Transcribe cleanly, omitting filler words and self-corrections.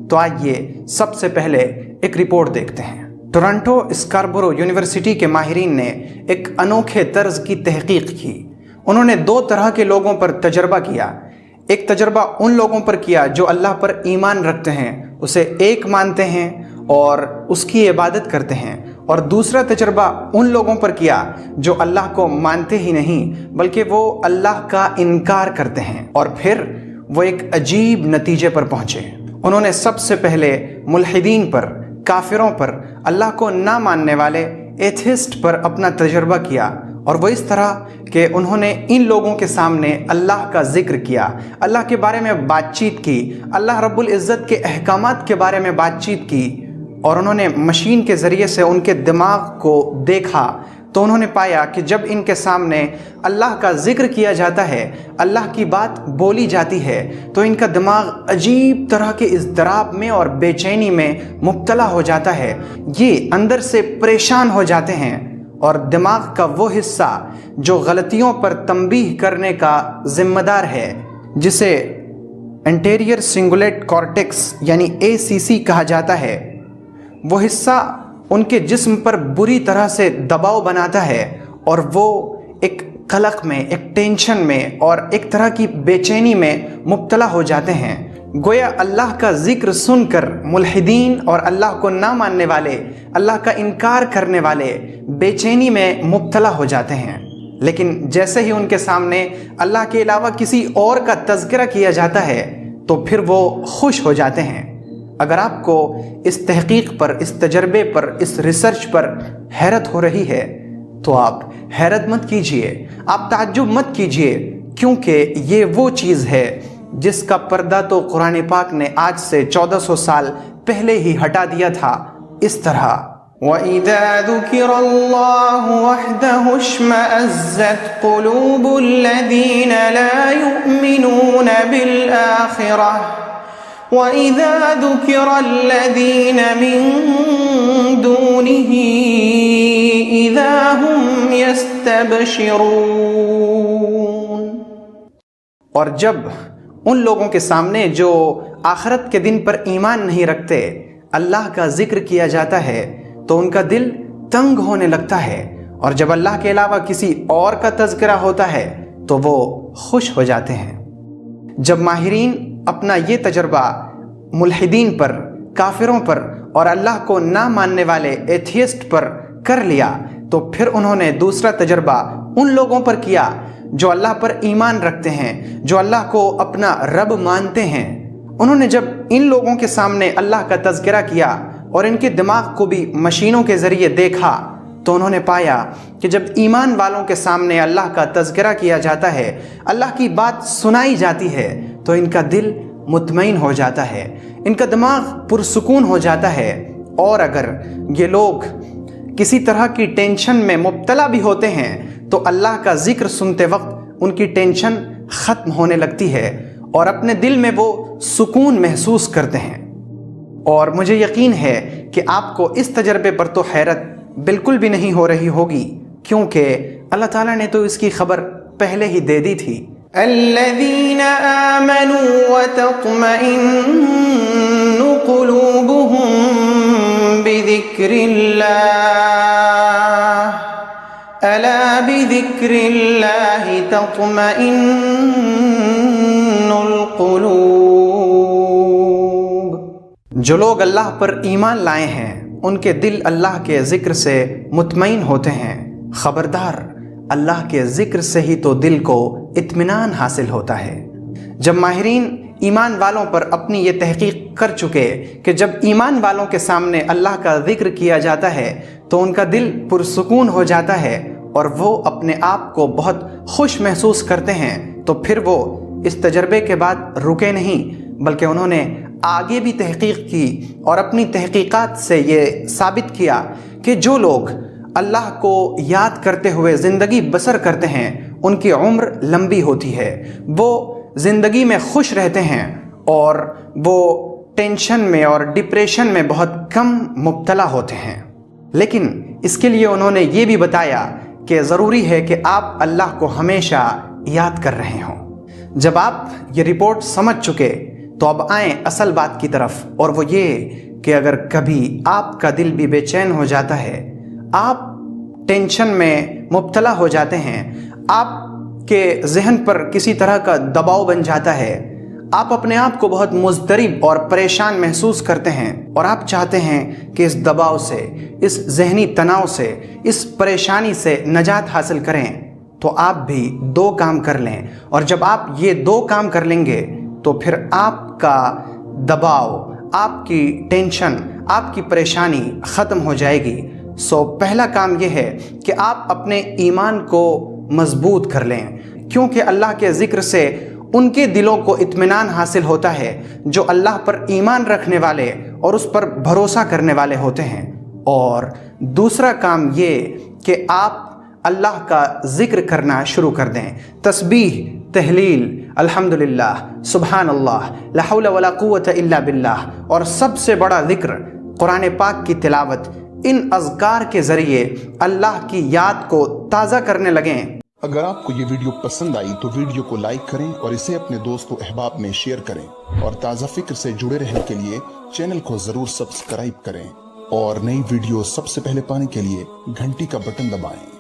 تو آئیے سب سے پہلے ایک رپورٹ دیکھتے ہیں۔ ٹورنٹو اسکاربورو یونیورسٹی کے ماہرین نے ایک انوکھے طرز کی تحقیق کی۔ انہوں نے 2 طرح کے لوگوں پر تجربہ کیا۔ ایک تجربہ ان لوگوں پر کیا جو اللہ پر ایمان رکھتے ہیں، اسے ایک مانتے ہیں اور اس کی عبادت کرتے ہیں، اور دوسرا تجربہ ان لوگوں پر کیا جو اللہ کو مانتے ہی نہیں بلکہ وہ اللہ کا انکار کرتے ہیں، اور پھر وہ ایک عجیب نتیجے پر پہنچے۔ انہوں نے سب سے پہلے ملحدین پر، کافروں پر، اللہ کو نہ ماننے والے ایتھسٹ پر اپنا تجربہ کیا، اور وہ اس طرح کہ انہوں نے ان لوگوں کے سامنے اللہ کا ذکر کیا، اللہ کے بارے میں بات چیت کی، اللہ رب العزت کے احکامات کے بارے میں بات چیت کی، اور انہوں نے مشین کے ذریعے سے ان کے دماغ کو دیکھا تو انہوں نے پایا کہ جب ان کے سامنے اللہ کا ذکر کیا جاتا ہے، اللہ کی بات بولی جاتی ہے، تو ان کا دماغ عجیب طرح کے اضطراب میں اور بے چینی میں مبتلا ہو جاتا ہے۔ یہ اندر سے پریشان ہو جاتے ہیں، اور دماغ کا وہ حصہ جو غلطیوں پر تنبیہ کرنے کا ذمہ دار ہے، جسے انٹیریئر سنگولیٹ کارٹیکس یعنی ACC کہا جاتا ہے، وہ حصہ ان کے جسم پر بری طرح سے دباؤ بناتا ہے، اور وہ ایک قلق میں، ایک ٹینشن میں اور ایک طرح کی بے چینی میں مبتلا ہو جاتے ہیں۔ گویا اللہ کا ذکر سن کر ملحدین اور اللہ کو نہ ماننے والے، اللہ کا انکار کرنے والے بے چینی میں مبتلا ہو جاتے ہیں، لیکن جیسے ہی ان کے سامنے اللہ کے علاوہ کسی اور کا تذکرہ کیا جاتا ہے تو پھر وہ خوش ہو جاتے ہیں۔ اگر آپ کو اس تحقیق پر، اس تجربے پر، اس ریسرچ پر حیرت ہو رہی ہے تو آپ حیرت مت کیجئے، آپ تعجب مت کیجئے، کیونکہ یہ وہ چیز ہے جس کا پردہ تو قرآن پاک نے آج سے 1400 سال پہلے ہی ہٹا دیا تھا، اس طرح وَإِذَا ذُكِرَ اللَّهُ وَحْدَهُ اشْمَأَزَّتْ قُلُوبُ الَّذِينَ لَا يُؤْمِنُونَ بِالْآخِرَةِ وَإِذَا ذُكِرَ الَّذِينَ مِن دُونِهِ إِذَا هُمْ يَسْتَبْشِرُونَ۔ اور جب ان لوگوں کے سامنے جو آخرت کے دن پر ایمان نہیں رکھتے اللہ کا ذکر کیا جاتا ہے تو ان کا دل تنگ ہونے لگتا ہے، اور جب اللہ کے علاوہ کسی اور کا تذکرہ ہوتا ہے تو وہ خوش ہو جاتے ہیں۔ جب ماہرین اپنا یہ تجربہ ملحدین پر، کافروں پر اور اللہ کو نہ ماننے والے ایتھیسٹ پر کر لیا تو پھر انہوں نے دوسرا تجربہ ان لوگوں پر کیا جو اللہ پر ایمان رکھتے ہیں، جو اللہ کو اپنا رب مانتے ہیں۔ انہوں نے جب ان لوگوں کے سامنے اللہ کا تذکرہ کیا اور ان کے دماغ کو بھی مشینوں کے ذریعے دیکھا تو انہوں نے پایا کہ جب ایمان والوں کے سامنے اللہ کا تذکرہ کیا جاتا ہے، اللہ کی بات سنائی جاتی ہے تو ان کا دل مطمئن ہو جاتا ہے، ان کا دماغ پرسکون ہو جاتا ہے۔ اور اگر یہ لوگ کسی طرح کی ٹینشن میں مبتلا بھی ہوتے ہیں تو اللہ کا ذکر سنتے وقت ان کی ٹینشن ختم ہونے لگتی ہے اور اپنے دل میں وہ سکون محسوس کرتے ہیں۔ اور مجھے یقین ہے کہ آپ کو اس تجربے پر تو حیرت بالکل بھی نہیں ہو رہی ہوگی، کیونکہ اللہ تعالیٰ نے تو اس کی خبر پہلے ہی دے دی تھی۔ الذین آمنوا وتطمئن قلوبهم بذکر اللہ الا بذکر اللہ تطمئن القلوب۔ جو لوگ اللہ پر ایمان لائے ہیں ان کے دل اللہ کے ذکر سے مطمئن ہوتے ہیں۔ خبردار، اللہ کے ذکر سے ہی تو دل کو اطمینان حاصل ہوتا ہے۔ جب ماہرین ایمان والوں پر اپنی یہ تحقیق کر چکے کہ جب ایمان والوں کے سامنے اللہ کا ذکر کیا جاتا ہے تو ان کا دل پرسکون ہو جاتا ہے اور وہ اپنے آپ کو بہت خوش محسوس کرتے ہیں، تو پھر وہ اس تجربے کے بعد رکے نہیں بلکہ انہوں نے آگے بھی تحقیق کی اور اپنی تحقیقات سے یہ ثابت کیا کہ جو لوگ اللہ کو یاد کرتے ہوئے زندگی بسر کرتے ہیں ان کی عمر لمبی ہوتی ہے، وہ زندگی میں خوش رہتے ہیں اور وہ ٹینشن میں اور ڈپریشن میں بہت کم مبتلا ہوتے ہیں۔ لیکن اس کے لیے انہوں نے یہ بھی بتایا کہ ضروری ہے کہ آپ اللہ کو ہمیشہ یاد کر رہے ہوں۔ جب آپ یہ رپورٹ سمجھ چکے تو اب آئیں اصل بات کی طرف، اور وہ یہ کہ اگر کبھی آپ کا دل بھی بے چین ہو جاتا ہے، آپ ٹینشن میں مبتلا ہو جاتے ہیں، آپ کے ذہن پر کسی طرح کا دباؤ بن جاتا ہے، آپ اپنے آپ کو بہت مضطرب اور پریشان محسوس کرتے ہیں، اور آپ چاہتے ہیں کہ اس دباؤ سے، اس ذہنی تناؤ سے، اس پریشانی سے نجات حاصل کریں، تو آپ بھی 2 کام کر لیں، اور جب آپ یہ 2 کام کر لیں گے تو پھر آپ کا دباؤ، آپ کی ٹینشن، آپ کی پریشانی ختم ہو جائے گی۔ پہلا کام یہ ہے کہ آپ اپنے ایمان کو مضبوط کر لیں، کیونکہ اللہ کے ذکر سے ان کے دلوں کو اطمینان حاصل ہوتا ہے جو اللہ پر ایمان رکھنے والے اور اس پر بھروسہ کرنے والے ہوتے ہیں۔ اور دوسرا کام یہ کہ آپ اللہ کا ذکر کرنا شروع کر دیں، تسبیح، تہلیل، الحمدللہ، سبحان اللہ، لا حول ولا قوت الا باللہ، اور سب سے بڑا ذکر قرآن پاک کی تلاوت۔ ان اذکار کے ذریعے اللہ کی یاد کو تازہ کرنے لگیں۔ اگر آپ کو یہ ویڈیو پسند آئی تو ویڈیو کو لائک کریں اور اسے اپنے دوست و احباب میں شیئر کریں، اور تازہ فکر سے جڑے رہنے کے لیے چینل کو ضرور سبسکرائب کریں، اور نئی ویڈیو سب سے پہلے پانے کے لیے گھنٹی کا بٹن دبائیں۔